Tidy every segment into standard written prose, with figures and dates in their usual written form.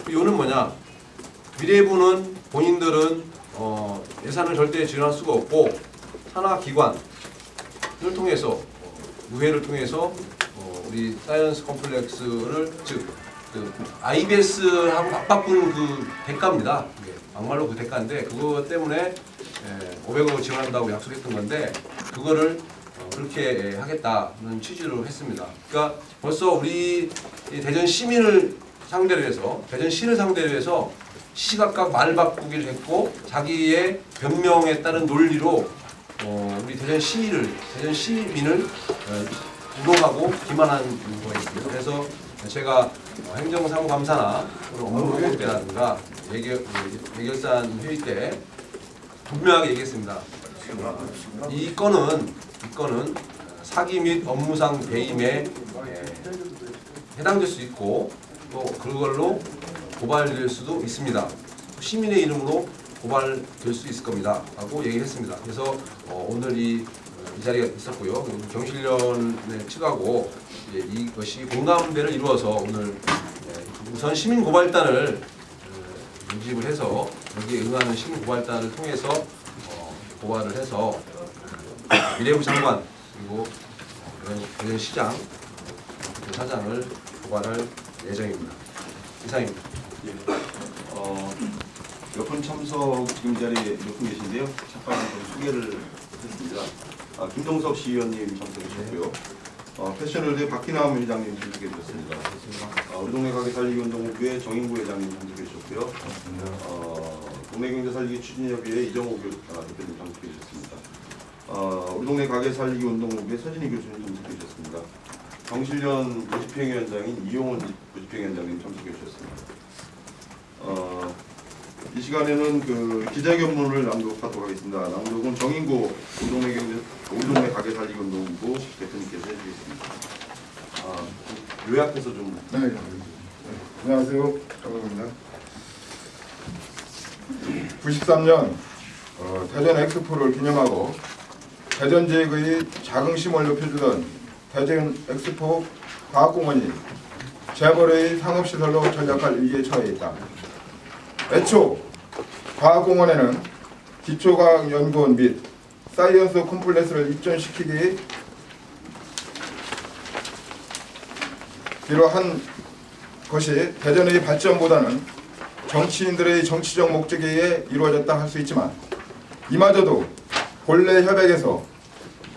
이유는 뭐냐? 미래부는 본인들은 예산을 절대 지원할 수가 없고 산하기관을 통해서 무회를 통해서 우리 사이언스 컴플렉스를 즉 IBS하고 맞바꾼 그 대가입니다. 막말로 그 대가인데 그것 때문에 500억 지원한다고 약속했던 건데 그거를 그렇게 하겠다는 취지로 했습니다. 그러니까 벌써 우리 대전 시민을 상대로 해서 대전시를 상대로 해서 시시각각 말 바꾸기를 했고 자기의 변명에 따른 논리로 우리 대전 시민을 우롱하고 기만한 거였습니다. 그래서 제가 행정사무감사나 업무 회의 때라든가 예결산 회의 때 분명하게 얘기했습니다. 이 건은 사기 및 업무상 배임에 해당될 수 있고 또 그걸로 고발될 수도 있습니다. 시민의 이름으로 고발될 수 있을 겁니다. 라고 얘기했습니다. 그래서 오늘 이 자리가 있었고요. 경실련의 측하고 이것이 공감대를 이루어서 오늘 우선 시민고발단을 모집을 해서 여기에 응하는 시민고발단을 통해서 고발을 해서 미래부 장관 그리고 대전시장 사장을 고발할 예정입니다. 이상입니다. 예. 몇 분 참석 지금 이 자리에 몇 분 계신데요. 잠깐 소개를 했습니다. 김동석 시의원님 참석해주셨고요. 패션월드 박희남 회장님 참석해주셨습니다. 우리 동네 가게 살리기 운동부의 정인구 회장님 참석해주셨고요. 동네경제살리기 추진협의회 이정호 대표님 참석해주셨습니다. 우리 동네 가게 살리기 운동부의 서진희 교수님 참석해주셨습니다. 경실련 모집행위원장인 이용훈 모집행위원장님 참석해주셨습니다. 이 시간에는 그 기자견문을 낭독하도록 하겠습니다. 낭독은 정인구 우리 동네 가게 살리기 운동부 대표님께서 해주시겠습니다. 요약해서 좀. 네. 안녕하세요. 정인구입니다. 93년 대전 엑스포를 기념하고 대전 지역의 자긍심을 높여주던 대전 엑스포 과학공원이 재벌의 상업시설로 전락할 위기에 처해 있다. 애초 과학공원에는 기초과학연구원 및 사이언스 컴플렉스를 입점시키기 이러한 것이 대전의 발전보다는 정치인들의 정치적 목적에 의해 이루어졌다 할 수 있지만 이마저도 본래 협약에서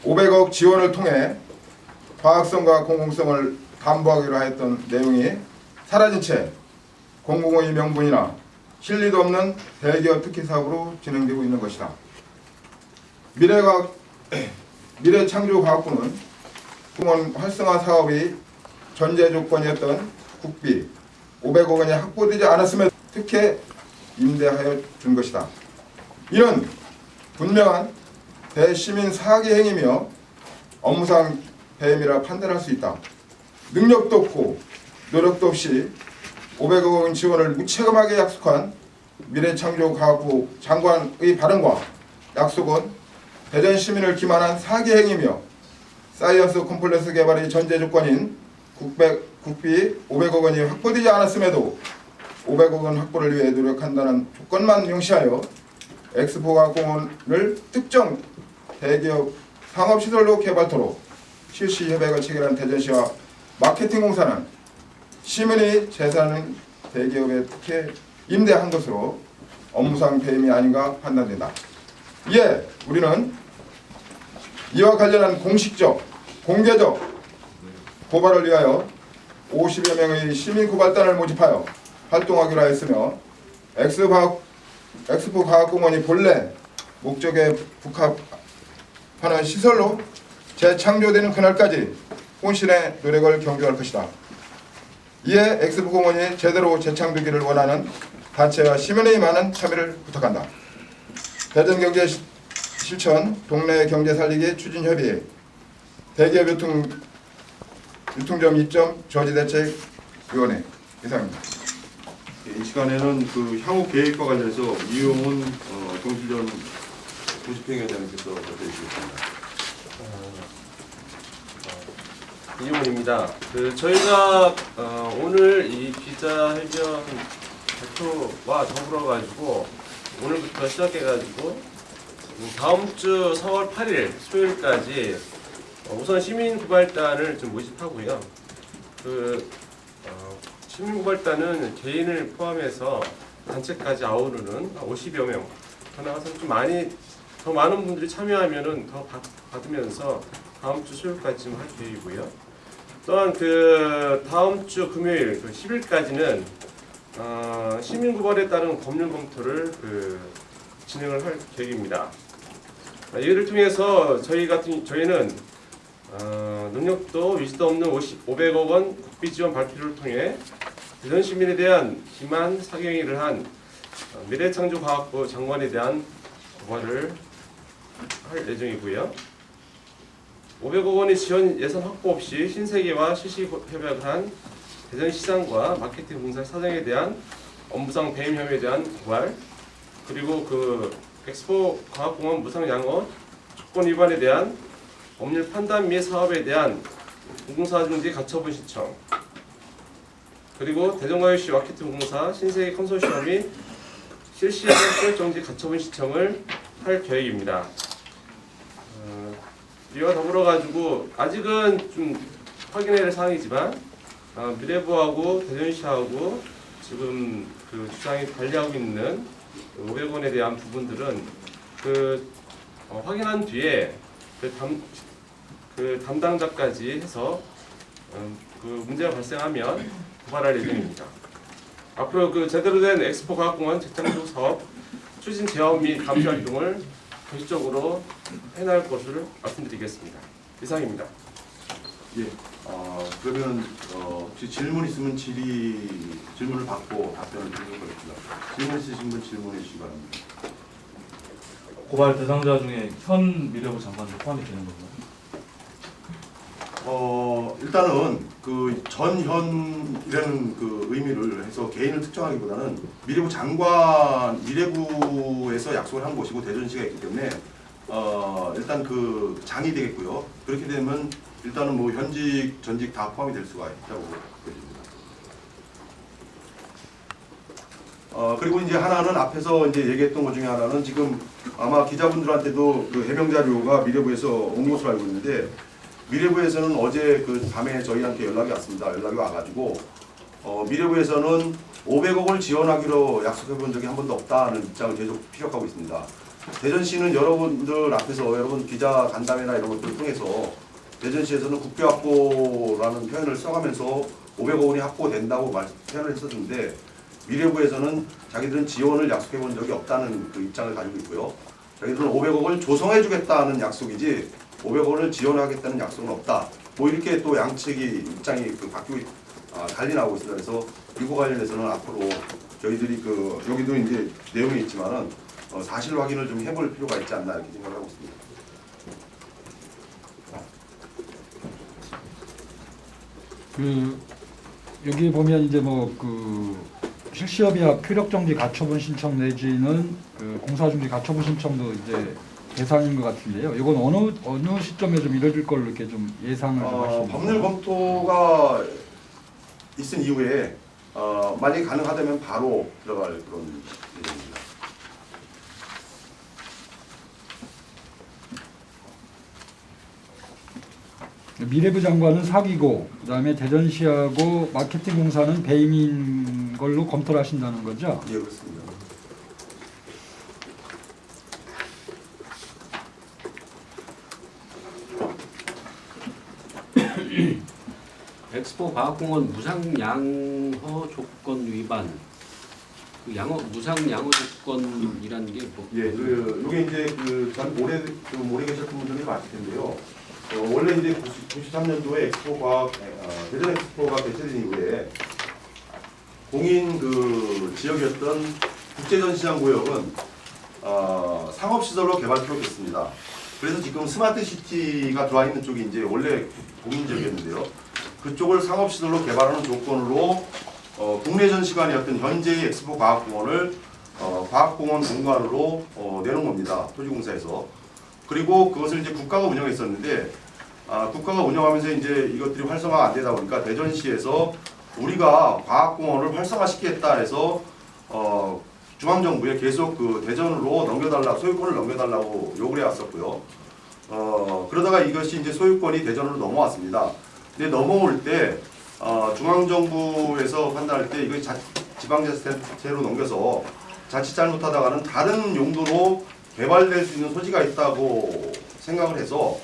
500억 지원을 통해 과학성과 공공성을 담보하기로 하였던 내용이 사라진 채 공공의 명분이나 실리도 없는 대기업 특혜 사업으로 진행되고 있는 것이다. 미래창조과학부는 공원 활성화 사업의 전제 조건이었던 국비 500억 원이 확보되지 않았음에도 특혜 임대하여 준 것이다. 이는 분명한 대시민 사기 행위며 업무상 배임이라 판단할 수 있다. 능력도 없고 노력도 없이 500억 원 지원을 무책임하게 약속한 미래창조과학부 장관의 발언과 약속은 대전 시민을 기만한 사기 행위며 사이언스 컴플렉스 개발의 전제 조건인 국비 500억 원이 확보되지 않았음에도 500억 원 확보를 위해 노력한다는 조건만 명시하여 엑스포과학공원을 특정 대기업 상업시설로 개발토록 실시 협약을 체결한 대전시와 마케팅공사는 시민의 재산은 대기업에 특혜 임대한 것으로 업무상 배임이 아닌가 판단된다. 이에 우리는 이와 관련한 공식적, 공개적 고발을 위하여 50여 명의 시민고발단을 모집하여 활동하기로 하였으며 엑스포 과학공원이 본래 목적에 부합하는 시설로 재창조되는 그날까지 혼신의 노력을 경주할 것이다. 이에 엑스포 공원이 제대로 재창조되기를 원하는 단체와 시민의 많은 참여를 부탁한다. 대전경제실천 동네경제살리기 추진협의회 대기업 유통점 입점 저지대책위원회 이상입니다. 이 시간에는 그 향후 계획과 관련해서 이용훈 경실련 모집행위원장님께서 발표해 주시겠습니다. 이용훈입니다. 저희가 오늘 이 기자회견 프로젝트와 더불어 가지고 오늘부터 시작해 가지고 다음 주 4월 8일 수요일까지 우선 시민고발단을 좀 모집하고요. 시민고발단은 개인을 포함해서 단체까지 아우르는 50여 명 더 나가서 더 많은 분들이 참여하면은 더 받으면서 다음 주 수요일까지만 할 계획이고요. 또한 다음 주 금요일 10일까지는 시민고발에 따른 법률 검토를 진행을 할 계획입니다. 이를 통해서 저희는 능력도 위치도 없는 500억 원 국비 지원 발표를 통해 대전 시민에 대한 기만 사경위를 한 미래창조과학부 장관에 대한 고발을 할 예정이고요. 500억 원의 지원 예산 확보 없이 신세계와 실시 협약을 한 대전시장과 마케팅 공사 사장에 대한 업무상 배임 혐의에 대한 고발, 그리고 엑스포 과학공원 무상 양호 조건 위반에 대한 법률 판단 및 사업에 대한 공사 중지 가처분 신청, 그리고 대전광역시 마케팅 공사 신세계 컨소시엄이 실시한 소액 정지 가처분 신청을 할 계획입니다. 이와 더불어 가지고 아직은 좀 확인해야 할 사항이지만 미래부하고 대전시하고 지금 주장이 관리하고 있는 500원에 대한 부분들은 확인한 뒤에 담당자까지 해서 문제가 발생하면 고발할 예정입니다. 앞으로 제대로 된 엑스포 과학공원 재창조 사업 추진 제어 및 감시 활동을 공식적으로 해나갈 것을 말씀드리겠습니다. 이상입니다. 예. 그러면 혹시 질문 있으면 질문을 받고 답변을 드리도록 하겠습니다. 질문 있으신 분 질문해 주시기 바랍니다. 고발 대상자 중에 현 미래부 장관도 포함이 되는 건가요? 일단은 전현이라는 의미를 해서 개인을 특정하기보다는 미래부에서 약속을 한 곳이고 대전시가 있기 때문에 일단 장이 되겠고요. 그렇게 되면 일단은 현직, 전직 다 포함이 될 수가 있다고 보여집니다. 그리고 이제 하나는 앞에서 이제 얘기했던 것 중에 하나는 지금 아마 기자분들한테도 해명 자료가 미래부에서 온 것으로 알고 있는데, 미래부에서는 어제 밤에 저희한테 연락이 왔습니다. 연락이 와가지고 미래부에서는 500억 원을 지원하기로 약속해 본 적이 한 번도 없다는 입장을 계속 피력하고 있습니다. 대전시는 여러분들 앞에서 여러분 기자 간담회나 이런 것들을 통해서 대전시에서는 국비 확보라는 표현을 써가면서 500억 원이 확보된다고 표현을 했었는데, 미래부에서는 자기들은 지원을 약속해 본 적이 없다는 입장을 가지고 있고요. 자기들은 500억을 조성해 주겠다는 약속이지 500억을 지원하겠다는 약속은 없다. 이렇게 또 양측이 입장이 바뀌고 달리 나오고 있습니다. 그래서 이거 관련해서는 앞으로 저희들이 여기도 이제 내용이 있지만은 사실 확인을 좀 해볼 필요가 있지 않나 이렇게 생각하고 있습니다. 여기 보면 이제 실시협약 효력정지 가처분 신청 내지는 공사중지 가처분 신청도 이제 대상인 것 같은데요. 이건 어느 시점에 좀 이뤄질 걸로 이렇게 좀 예상을 좀 하십니까? 법률 검토가 있은 이후에 만약에 가능하다면 바로 들어갈 그런 예정입니다. 미래부 장관은 사기고, 그다음에 대전시하고 마케팅 공사는 배임인 걸로 검토를 하신다는 거죠? 예, 그렇습니다. 엑스포 과학공원 무상 양호 조건 위반. 무상 양호 조건이라는 게 뭐? 예, 요게 이제 전 오래 계셨던 분들이 많을 텐데요. 원래 이제 93년도에 대전 엑스포가 개최된 이후에 공인 지역이었던 국제전시장 구역은 상업시설로 개발 표기했습니다. 그래서 지금 스마트시티가 들어와 있는 쪽이 이제 원래 공인 지역이었는데요. 그쪽을 상업시설로 개발하는 조건으로 국내 전시관이었던 현재의 엑스포 과학공원을 과학공원 공간으로 내놓은 겁니다. 토지공사에서. 그리고 그것을 이제 국가가 운영했었는데, 국가가 운영하면서 이제 이것들이 활성화가 안 되다 보니까 대전시에서 우리가 과학공원을 활성화시키겠다 해서 중앙정부에 계속 그 대전으로 소유권을 넘겨달라고 요구를 해왔었고요. 그러다가 이것이 이제 소유권이 대전으로 넘어왔습니다. 근데 넘어올 때 중앙정부에서 판단할 때 이거 지방자치단체로 넘겨서 자칫 잘못하다가는 다른 용도로 개발될 수 있는 소지가 있다고 생각을 해서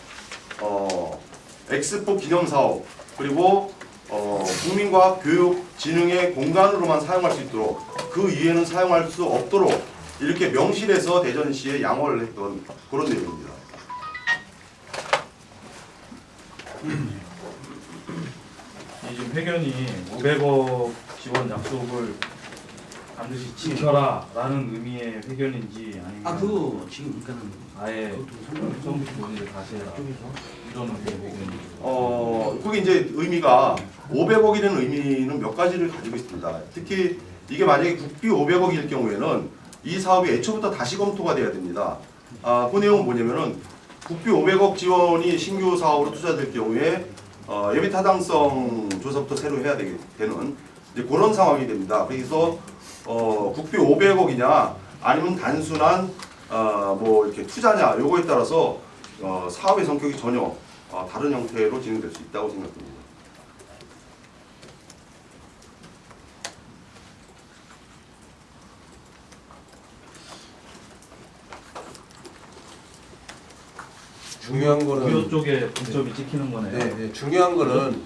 엑스포 기념사업 그리고 국민과학 교육 진흥의 공간으로만 사용할 수 있도록 그 이외에는 사용할 수 없도록 이렇게 명시해서 대전시에 양호를 했던 그런 내용입니다. 이 지금 회견이 500억 지원 약속을 반드시 지켜라라는 의미의 회견인지 아니면 그거 지금 그러니까는 아예 처음부터 논의를 다시 해라 이런 의미의 회견인지. 그게 이제 의미가 500억이라는 의미는 몇 가지를 가지고 있습니다. 특히 이게 만약에 국비 500억일 경우에는 이 사업이 애초부터 다시 검토가 돼야 됩니다. 그 내용은 뭐냐면은 국비 500억 지원이 신규 사업으로 투자될 경우에 예비 타당성 조사부터 새로 해야 되는 이제 그런 상황이 됩니다. 그래서 국비 500억이냐 아니면 단순한 뭐 이렇게 투자냐 요거에 따라서 사업의 성격이 전혀 다른 형태로 진행될 수 있다고 생각됩니다. 중요한 거는 이 쪽에 분점이 찍히는 거네요. 네, 중요한 거는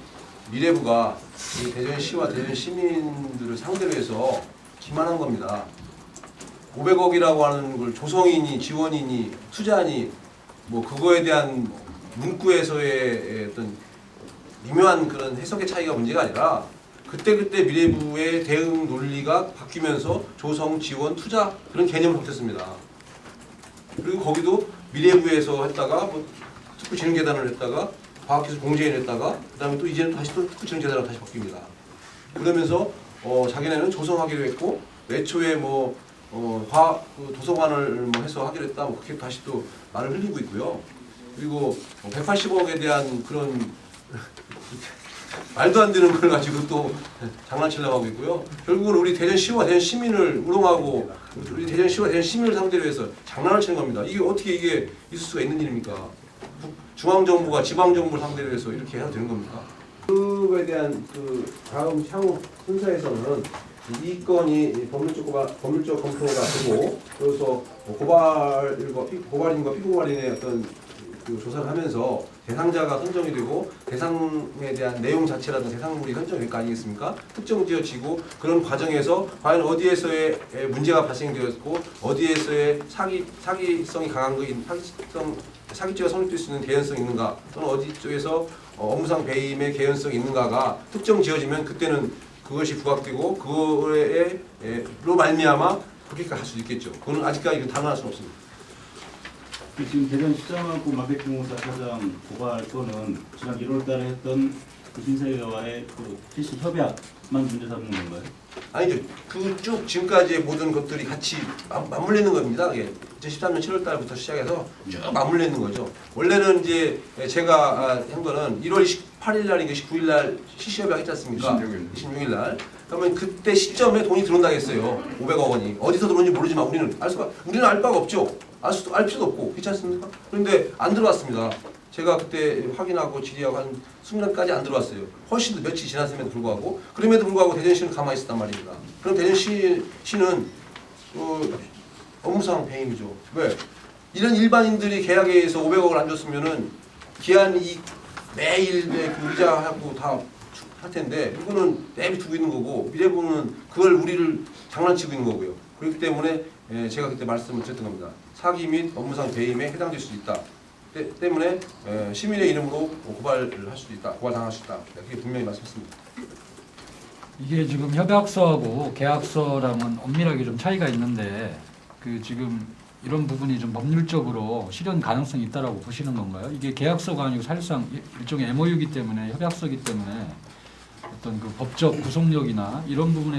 미래부가 이 대전시와 대전 시민들을 상대로 해서 기만한 겁니다. 500억이라고 하는 걸 조성이니 지원이니 투자니 뭐 그거에 대한 문구에서의 어떤 미묘한 그런 해석의 차이가 문제가 아니라 그때그때 미래부의 대응 논리가 바뀌면서 조성, 지원, 투자 그런 개념을 바뀌었습니다. 그리고 거기도 미래부에서 했다가 뭐 특구진흥재단을 했다가 과학기술 공제인을 했다가 그다음에 또 이제는 다시 또 특구진흥재단으로 다시 바뀝니다. 그러면서 자기네는 조성하기로 했고 애초에 뭐 과학 도서관을 뭐 해서 하기로 했다 뭐 그렇게 다시 또 말을 흘리고 있고요. 그리고 180억에 대한 그런 말도 안 되는 걸 가지고 또 장난치려고 하고 있고요. 결국은 우리 대전시와 대전 시민을 우롱하고 우리 대전시와 대전 시민을 상대로 해서 장난을 치는 겁니다. 이게 어떻게 이게 있을 수가 있는 일입니까? 중앙정부가 지방정부를 상대로 해서 이렇게 해도 되는 겁니까? 그에 대한 그 다음 향후 순서에서는 이 건이 법률적 검토가 되고 그래서 고발인과 피고발인의 어떤 그 조사를 하면서 대상자가 선정이 되고 대상에 대한 내용 자체라든 대상물이 선정이 될 거 아니겠습니까? 특정지어지고 그런 과정에서 과연 어디에서의 문제가 발생되었고 어디에서의 사기성이 강한 거인 사기죄가 성립될 수 있는 개연성이 있는가 또는 어디 쪽에서 업무상 배임의 개연성이 있는가가 특정지어지면 그때는 그것이 부각되고 그거로 말미암아 그렇게까지 할 수 있겠죠. 그거는 아직까지 단언할 수는 없습니다. 지금 대전시장하고 마백공사 사장 고발 건은 지난 1월달에 했던 그 심사위와의 그 실시 협약만 문제 삼는 건가요? 아니죠. 그 쭉 지금까지의 모든 것들이 같이 맞물리는 겁니다. 2013년 7월달부터 시작해서 쭉 맞물리는 거죠. 원래는 이제 제가 한 거는 1월 28일 날인가 29일 날 실시협약 했지 않습니까? 26일 날. 그러면 그때 시점에 돈이 들어온다고 했어요. 500억 원이. 어디서 들어온지 모르지만 우리는 알 바가 없죠. 알 필요도 없고 그렇지 않습니까? 그런데 안 들어왔습니다. 제가 그때 확인하고 질의하고 한 순간까지 안 들어왔어요. 훨씬 더 며칠 지났음에도 불구하고 그럼에도 불구하고 대전시는 가만히 있었단 말입니다. 그럼 대전시는 업무상 배임이죠. 왜? 이런 일반인들이 계약에 의해서 500억을 안 줬으면은 기한이 매일 그 이자하고 다 할 텐데 이거는 내비두고 있는 거고 미래부는 그걸 우리를 장난치고 있는 거고요. 그렇기 때문에 제가 그때 말씀을 드렸던 겁니다. 사기 및 업무상 배임에 해당될 수 있다. 때문에 시민의 이름으로 고발을 할 수도 있다. 고발당할 수 있다. 그게 분명히 말씀했습니다. 이게 지금 협약서하고 계약서랑은 엄밀하게 좀 차이가 있는데 그 지금 이런 부분이 좀 법률적으로 실현 가능성이 있다라고 보시는 건가요? 이게 계약서가 아니고 사실상 일종의 MOU이기 때문에 협약서이기 때문에 어떤 그 법적 구속력이나 이런 부분에